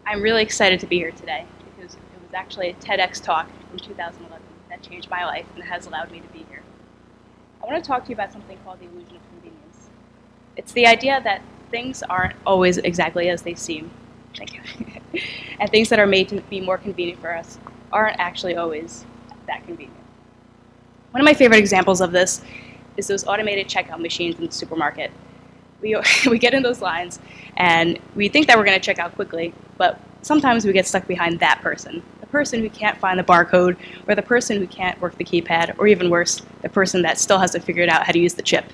I'm really excited to be here today because it was actually a TEDx talk from 2011 that changed my life and has allowed me to be here. I want to talk to you about something called the illusion of convenience. It's the idea that things aren't always exactly as they seem. Thank you. And things that are made to be more convenient for us aren't actually always that convenient. One of my favorite examples of this is those automated checkout machines in the supermarket. We get in those lines and we think that we're going to check out quickly, but sometimes we get stuck behind that person. The person who can't find the barcode, or the person who can't work the keypad, or even worse, the person that still hasn't figured out how to use the chip.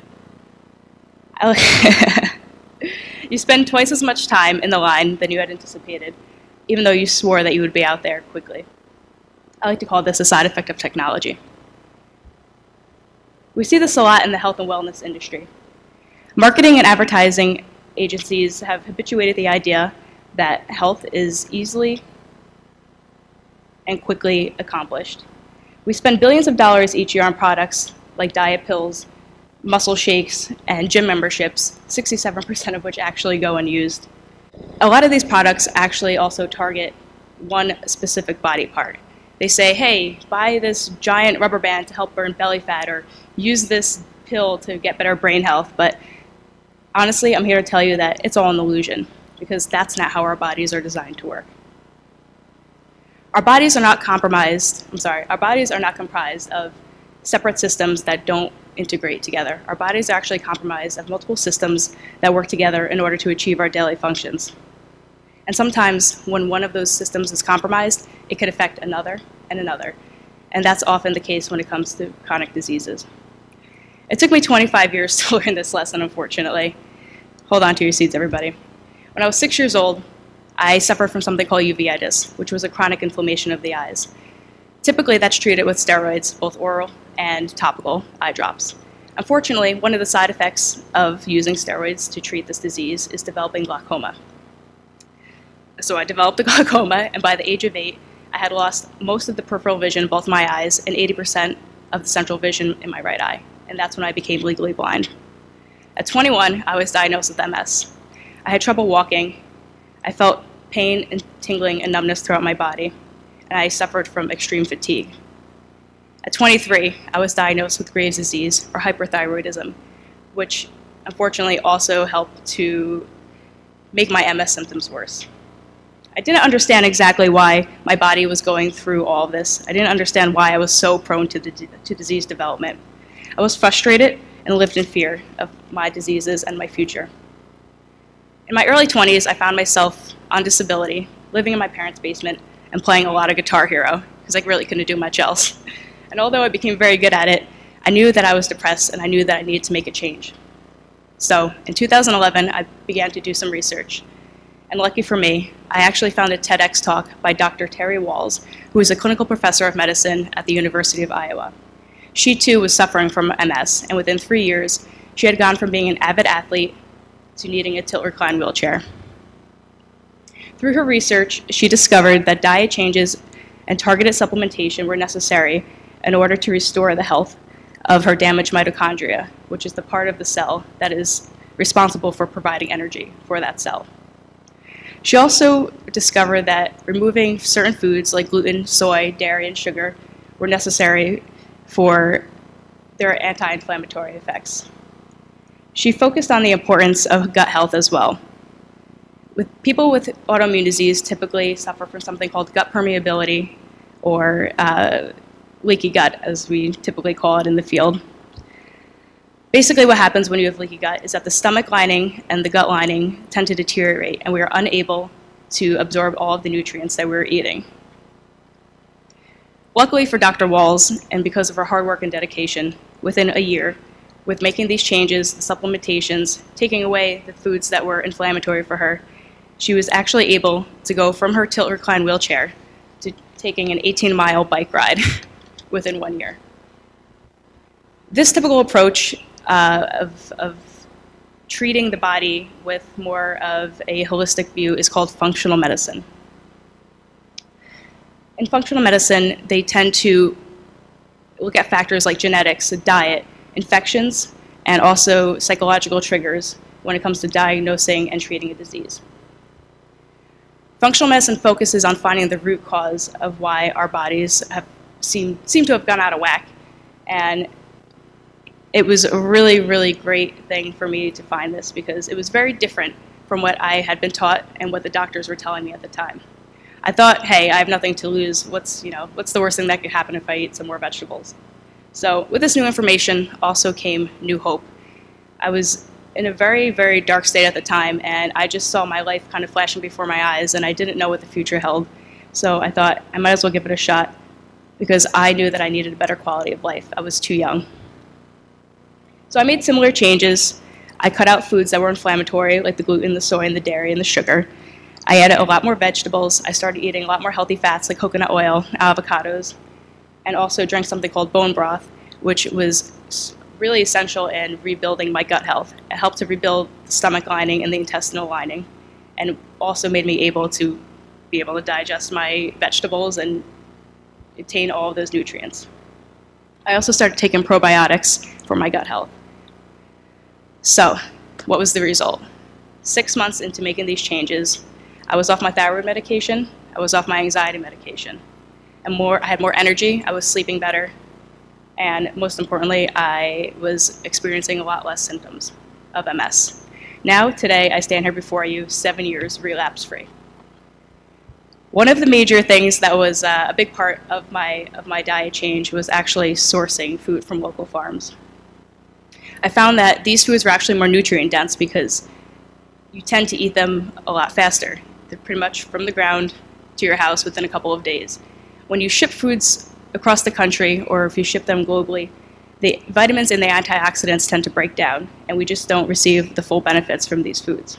You spend twice as much time in the line than you had anticipated, even though you swore that you would be out there quickly. I like to call this a side effect of technology. We see this a lot in the health and wellness industry. Marketing and advertising agencies have habituated the idea that health is easily and quickly accomplished. We spend billions of dollars each year on products like diet pills, muscle shakes, and gym memberships, 67% of which actually go unused. A lot of these products actually also target one specific body part. They say, hey, buy this giant rubber band to help burn belly fat, or use this pill to get better brain health. But honestly, I'm here to tell you that it's all an illusion, because that's not how our bodies are designed to work. Our bodies are not comprised of separate systems that don't integrate together. Our bodies are actually comprised of multiple systems that work together in order to achieve our daily functions. And sometimes when one of those systems is compromised, it could affect another and another. And that's often the case when it comes to chronic diseases. It took me 25 years to learn this lesson, unfortunately. Hold on to your seats, everybody. When I was 6 years old, I suffered from something called uveitis, which was a chronic inflammation of the eyes. Typically, that's treated with steroids, both oral and topical eye drops. Unfortunately, one of the side effects of using steroids to treat this disease is developing glaucoma. So I developed the glaucoma, and by the age of 8, I had lost most of the peripheral vision in both my eyes and 80% of the central vision in my right eye. And that's when I became legally blind. At 21, I was diagnosed with MS. I had trouble walking. I felt pain and tingling and numbness throughout my body, and I suffered from extreme fatigue. At 23, I was diagnosed with Graves' disease, or hyperthyroidism, which unfortunately also helped to make my MS symptoms worse. I didn't understand exactly why my body was going through all of this. I didn't understand why I was so prone to disease development. I was frustrated and lived in fear of my diseases and my future. In my early 20s, I found myself on disability, living in my parents' basement, and playing a lot of Guitar Hero, because I really couldn't do much else. And although I became very good at it, I knew that I was depressed, and I knew that I needed to make a change. So in 2011, I began to do some research. And lucky for me, I actually found a TEDx talk by Dr. Terry Walls, who is a clinical professor of medicine at the University of Iowa. She too was suffering from MS, and within 3 years, she had gone from being an avid athlete to needing a tilt-recline wheelchair. Through her research, she discovered that diet changes and targeted supplementation were necessary in order to restore the health of her damaged mitochondria, which is the part of the cell that is responsible for providing energy for that cell. She also discovered that removing certain foods like gluten, soy, dairy, and sugar were necessary for their anti-inflammatory effects. She focused on the importance of gut health as well. People with autoimmune disease typically suffer from something called gut permeability, or leaky gut, as we typically call it in the field. Basically what happens when you have leaky gut is that the stomach lining and the gut lining tend to deteriorate, and we are unable to absorb all of the nutrients that we're eating. Luckily for Dr. Walls, and because of her hard work and dedication, within a year, with making these changes, the supplementations, taking away the foods that were inflammatory for her, she was actually able to go from her tilt-recline wheelchair to taking an 18-mile bike ride within 1 year. This typical approach of treating the body with more of a holistic view is called functional medicine. In functional medicine, they tend to look at factors like genetics, diet, infections, and also psychological triggers when it comes to diagnosing and treating a disease. Functional medicine focuses on finding the root cause of why our bodies seem to have gone out of whack. And it was a really, really great thing for me to find this because it was very different from what I had been taught and what the doctors were telling me at the time. I thought, hey, I have nothing to lose. What's the worst thing that could happen if I eat some more vegetables? So with this new information also came new hope. I was in a very, very dark state at the time, and I just saw my life kind of flashing before my eyes, and I didn't know what the future held. So I thought I might as well give it a shot because I knew that I needed a better quality of life. I was too young. So I made similar changes. I cut out foods that were inflammatory, like the gluten, the soy, and the dairy, and the sugar. I added a lot more vegetables. I started eating a lot more healthy fats like coconut oil, avocados, and also drank something called bone broth, which was really essential in rebuilding my gut health. It helped to rebuild the stomach lining and the intestinal lining, and also made me able to digest my vegetables and obtain all of those nutrients. I also started taking probiotics for my gut health. So, what was the result? 6 months into making these changes, I was off my thyroid medication, I was off my anxiety medication, and I had more energy, I was sleeping better, and most importantly, I was experiencing a lot less symptoms of MS. Now, today, I stand here before you 7 years relapse-free. One of the major things that was a big part of my diet change was actually sourcing food from local farms. I found that these foods were actually more nutrient dense because you tend to eat them a lot faster. They're pretty much from the ground to your house within a couple of days. When you ship foods across the country, or if you ship them globally, the vitamins and the antioxidants tend to break down, and we just don't receive the full benefits from these foods.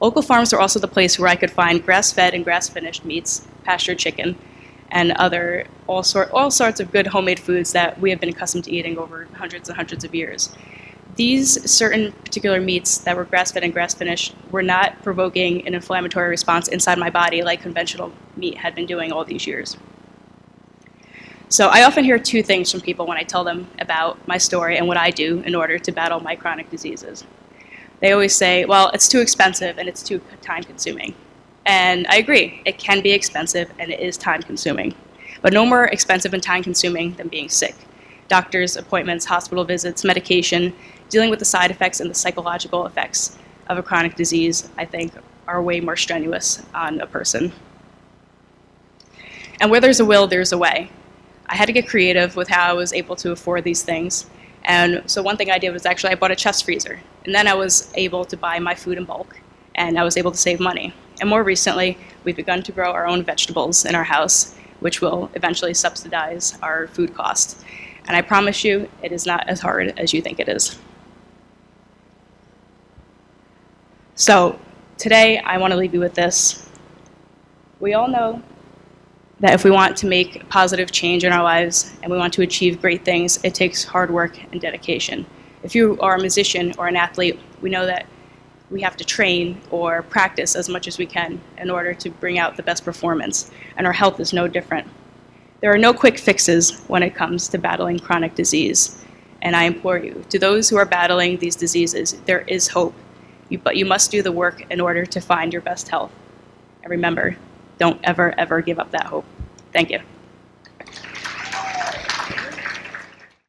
Local farms are also the place where I could find grass-fed and grass-finished meats, pastured chicken, and all sorts of good homemade foods that we have been accustomed to eating over hundreds and hundreds of years. These certain particular meats that were grass-fed and grass-finished were not provoking an inflammatory response inside my body like conventional meat had been doing all these years. So I often hear two things from people when I tell them about my story and what I do in order to battle my chronic diseases. They always say, well, it's too expensive and it's too time-consuming. And I agree, it can be expensive and it is time-consuming. But no more expensive and time-consuming than being sick. Doctors, appointments, hospital visits, medication, dealing with the side effects and the psychological effects of a chronic disease, I think, are way more strenuous on a person. And where there's a will, there's a way. I had to get creative with how I was able to afford these things. And so one thing I did was actually I bought a chest freezer. And then I was able to buy my food in bulk, and I was able to save money. And more recently, we've begun to grow our own vegetables in our house, which will eventually subsidize our food costs. And I promise you, it is not as hard as you think it is. So today, I want to leave you with this. We all know that if we want to make positive change in our lives and we want to achieve great things, it takes hard work and dedication. If you are a musician or an athlete, we know that we have to train or practice as much as we can in order to bring out the best performance, and our health is no different. There are no quick fixes when it comes to battling chronic disease, and I implore you, to those who are battling these diseases, there is hope, but you must do the work in order to find your best health. And remember, don't ever, ever give up that hope. Thank you.